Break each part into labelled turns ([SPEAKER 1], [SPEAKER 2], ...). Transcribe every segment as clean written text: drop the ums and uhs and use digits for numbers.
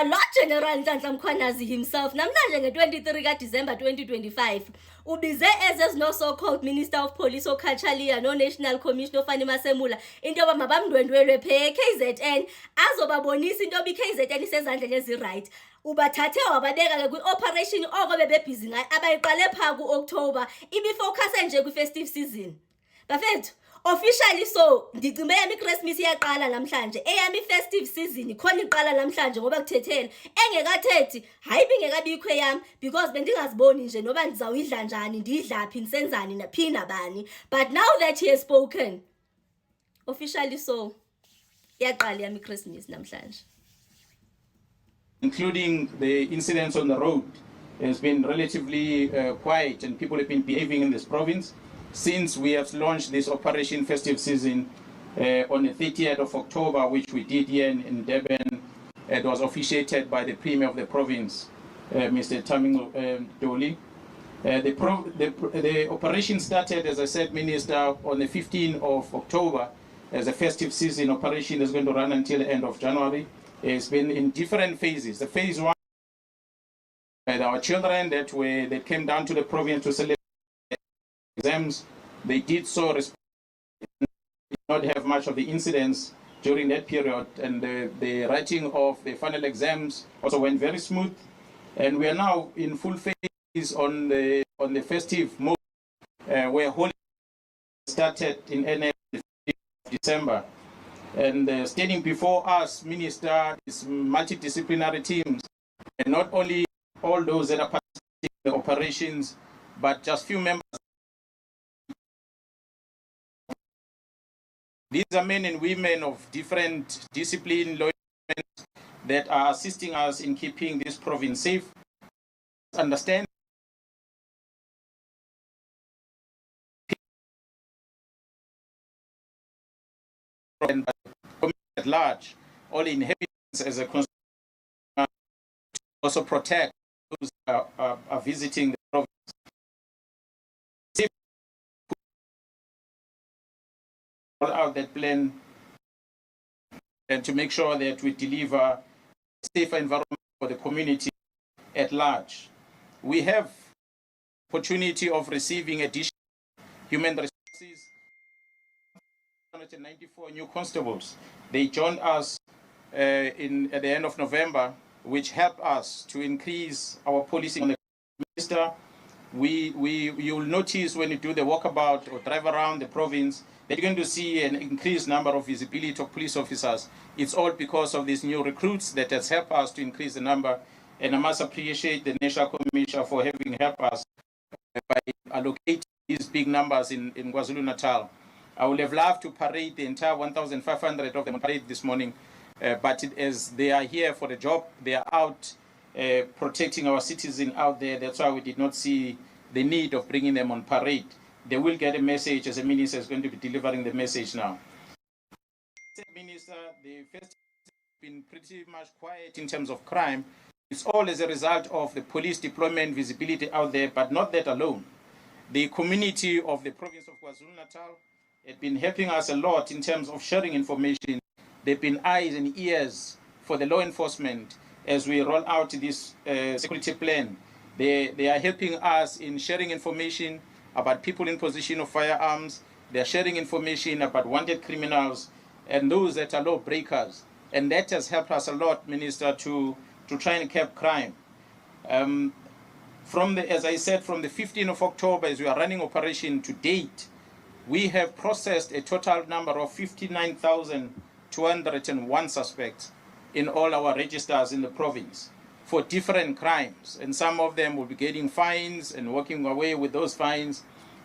[SPEAKER 1] our Lord General Mkhwanazi himself, namhlanje nge-23 December 2025, ubize as no so-called Minister of Police Cachalia, no National Commissioner Fanie Masemola, into yoba mabamndwendwelwe phe KZN, azobabonisa into yoba i-KZN isezandleni ezi-right. Ubathathe wababeka kwi-operation oko bebebhizi ngayo abayiqale pha ku-October, ibifocuse nje kwi-festive season. Bafethu, officially so ndicimbe yami iChristmas iyaqala namhlanje, eyami festive season khona iqala namhlanje ngoba kuthethela engekathethi hayi bingekabikho yami because bendingaziboni nje noba ndizawuyidla njani ndidlaphi nisenzani naphi nabani, but now that he has spoken officially so iyaqala yami iChristmas namhlanje.
[SPEAKER 2] Including the incidents on the road, has been relatively quiet, and people have been behaving in this province since we have launched this Operation Festive Season on the 30th of October, which we did here in Durban. It was officiated by the Premier of the province, Mr. Taming Doli. The operation started, as I said, Minister, on the 15th of October as a festive season operation. Is going to run until the end of January. It's been in different phases. The phase one, our children that came down to the province to celebrate exams, they did so, did not have much of the incidents during that period, and the writing of the final exams also went very smooth. And we are now in full phase on the festive mode, where holidays started in December. And standing before us, Minister, is multidisciplinary teams, and not only all those that are participating in the operations, but just few members. These are men and women of different discipline, law that are assisting us in keeping this province safe. Understand at large, all inhabitants as a to also protect those who are visiting the province. Out that plan and to make sure that we deliver a safer environment for the community at large. We have opportunity of receiving additional human resources. 194 new constables. They joined us at the end of November, which helped us to increase our policing on the minister. You'll notice when you do the walkabout or drive around the province, that you're going to see an increased number of visibility of police officers. It's all because of these new recruits that has helped us to increase the number. And I must appreciate the National Commission for having helped us by allocating these big numbers in KwaZulu-Natal. I would have loved to parade the entire 1,500 of them on parade this morning, but as they are here for the job, they are out protecting our citizens out there. That's why we did not see the need of bringing them on parade. They will get a message, as the minister is going to be delivering the message now. Minister, the festive has been pretty much quiet in terms of crime. It's all as a result of the police deployment visibility out there, but not that alone. The community of the province of KwaZulu-Natal have been helping us a lot in terms of sharing information. They've been eyes and ears for the law enforcement as we roll out this security plan. They are helping us in sharing information about people in possession of firearms. They are sharing information about wanted criminals and those that are lawbreakers. And that has helped us a lot, Minister, to try and curb crime. As I said, from the 15th of October, as we are running operation to date, we have processed a total number of 59,201 suspects in all our registers in the province for different crimes. And some of them will be getting fines and walking away with those fines.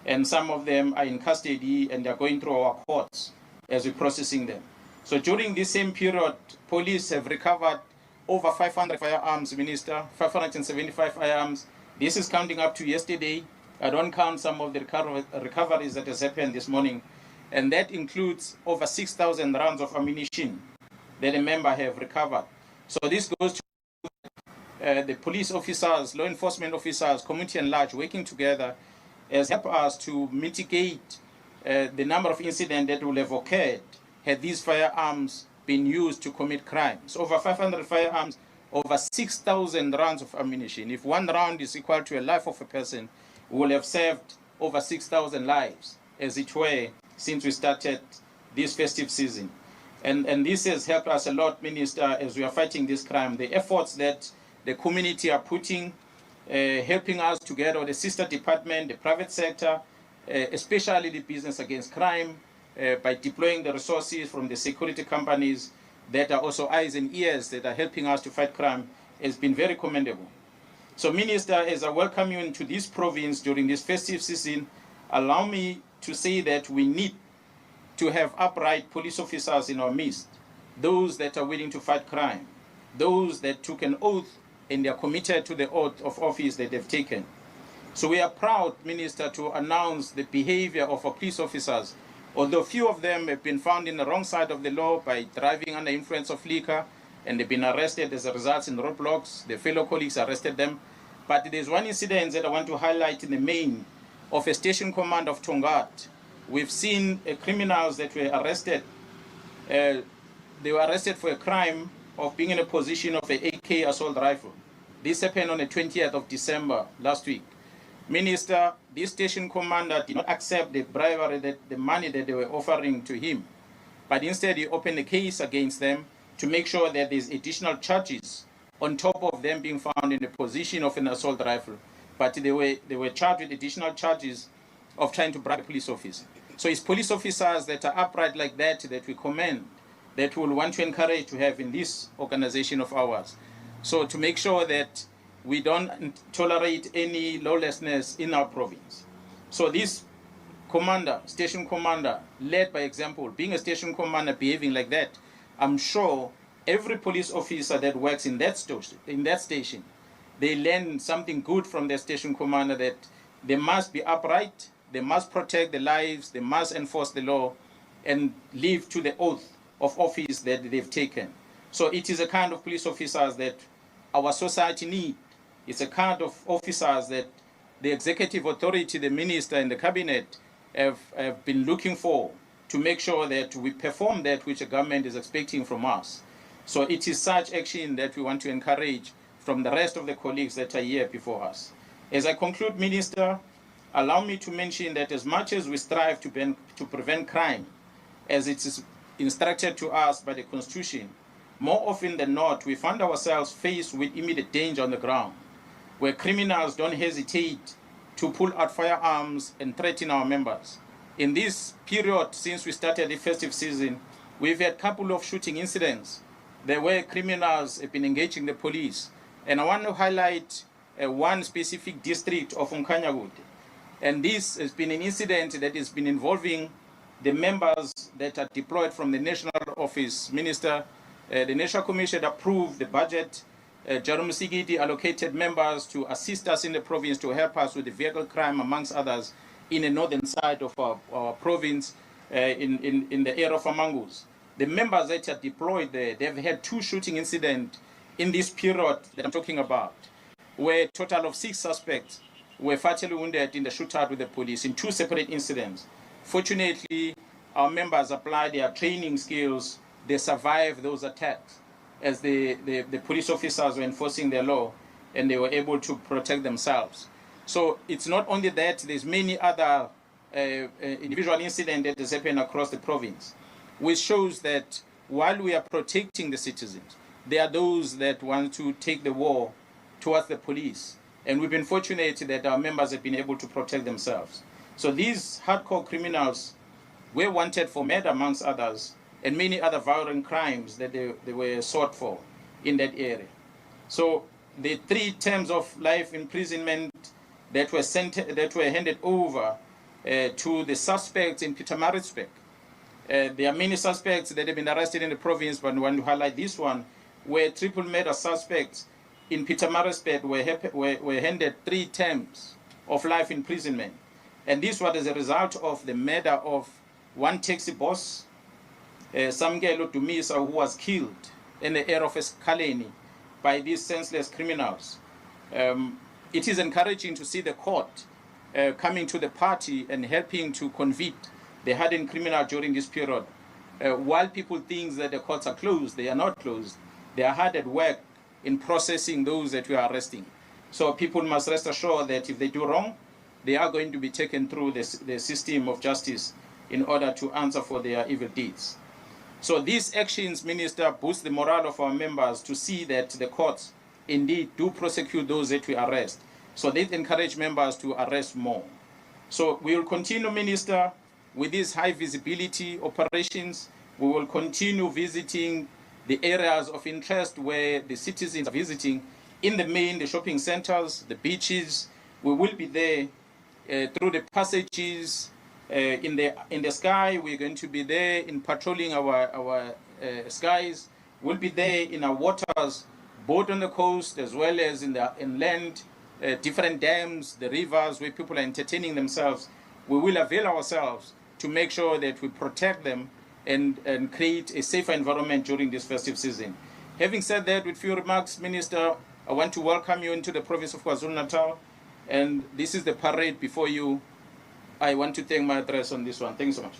[SPEAKER 2] And some of them are in custody and they're going through our courts as we're processing them. So during this same period, police have recovered over 500 firearms, Minister, 575 firearms. This is counting up to yesterday. I don't count some of the recoveries that has happened this morning. And that includes over 6,000 rounds of ammunition that a member have recovered. So this goes to the police officers, law enforcement officers, community at large, working together has helped us to mitigate the number of incidents that will have occurred had these firearms been used to commit crimes. Over 500 firearms over 6,000 rounds of ammunition. If one round is equal to a life of a person, we will have saved over 6,000 lives, as it were, since we started this festive season. And this has helped us a lot, Minister, as we are fighting this crime. The efforts that the community are putting, helping us together, the sister department, the private sector, especially the business against crime, by deploying the resources from the security companies that are also eyes and ears that are helping us to fight crime, has been very commendable. So, Minister, as I welcome you into this province during this festive season, allow me to say that we need to have upright police officers in our midst, those that are willing to fight crime, those that took an oath and they are committed to the oath of office that they've taken. So we are proud, Minister, to announce the behavior of our police officers, although few of them have been found in the wrong side of the law by driving under influence of liquor, and they've been arrested as a result in roadblocks. Their fellow colleagues arrested them. But there's one incident that I want to highlight in the main of a station commander of Tongaat. We've seen criminals that were arrested. They were arrested for a crime of being in a position of an AK assault rifle. This happened on the 20th of December last week. Minister, this station commander did not accept the bribery, the money that they were offering to him, but instead he opened a case against them to make sure that there's additional charges on top of them being found in the position of an assault rifle. But they were charged with additional charges of trying to bribe a police officer. So it's police officers that are upright like that that we commend, that we will want to encourage to have in this organization of ours. So to make sure that we don't tolerate any lawlessness in our province. So this commander, station commander, led by example, being a station commander, behaving like that, I'm sure every police officer that works in that station, they learn something good from their station commander, that they must be upright, they must protect the lives, they must enforce the law, and live to the oath of office that they've taken. So it is a kind of police officers that our society needs. It's a kind of officers that the executive authority, the minister and the cabinet have been looking for, to make sure that we perform that which the government is expecting from us. So it is such action that we want to encourage from the rest of the colleagues that are here before us. As I conclude, Minister, allow me to mention that as much as we strive to prevent crime, as it is instructed to us by the Constitution, more often than not, we find ourselves faced with immediate danger on the ground, where criminals don't hesitate to pull out firearms and threaten our members. In this period, since we started the festive season, we've had a couple of shooting incidents there where criminals have been engaging the police. And I want to highlight one specific district of Mkhwanazi. And this has been an incident that has been involving the members that are deployed from the National Office. Minister, the National Commission approved the budget. Jerome Sigidi allocated members to assist us in the province to help us with the vehicle crime, amongst others, in the northern side of our province, in the area of Amangus. The members that are deployed there, they've had 2 shooting incidents in this period that I'm talking about, where a total of 6 suspects were fatally wounded in the shootout with the police in 2 separate incidents. Fortunately, our members applied their training skills. They survived those attacks as the police officers were enforcing their law, and they were able to protect themselves. So it's not only that, there's many other individual incidents that has happened across the province, which shows that while we are protecting the citizens, there are those that want to take the war towards the police. And we've been fortunate that our members have been able to protect themselves. So these hardcore criminals were wanted for murder, amongst others, and many other violent crimes that they were sought for in that area. So the 3 terms of life imprisonment that were handed over to the suspects in Pietermaritzburg. There are many suspects that have been arrested in the province, but I want to highlight this one, where triple murder suspects in Pietermaritzburg were handed 3 terms of life imprisonment. And this was as a result of the murder of one taxi boss, Samgelo Dumisa, who was killed in the area of Cachalia by these senseless criminals. It is encouraging to see the court coming to the party and helping to convict the hardened criminal during this period. While people think that the courts are closed, they are not closed. They are hard at work in processing those that we are arresting. So people must rest assured that if they do wrong, they are going to be taken through the system of justice in order to answer for their evil deeds. So these actions, Minister, boost the morale of our members to see that the courts indeed do prosecute those that we arrest. So they encourage members to arrest more. So we will continue, Minister, with these high visibility operations. We will continue visiting the areas of interest where the citizens are visiting, in the main, the shopping centers, the beaches. We will be there through the passages in the sky. We're going to be there in patrolling our skies. We'll be there in our waters, both on the coast as well as in the inland, different dams, the rivers where people are entertaining themselves. We will avail ourselves to make sure that we protect them and create a safer environment during this festive season. Having said that, with few remarks, Minister, I want to welcome you into the province of KwaZulu-Natal, and this is the parade before you. I want to thank my address on this one. Thank you so much.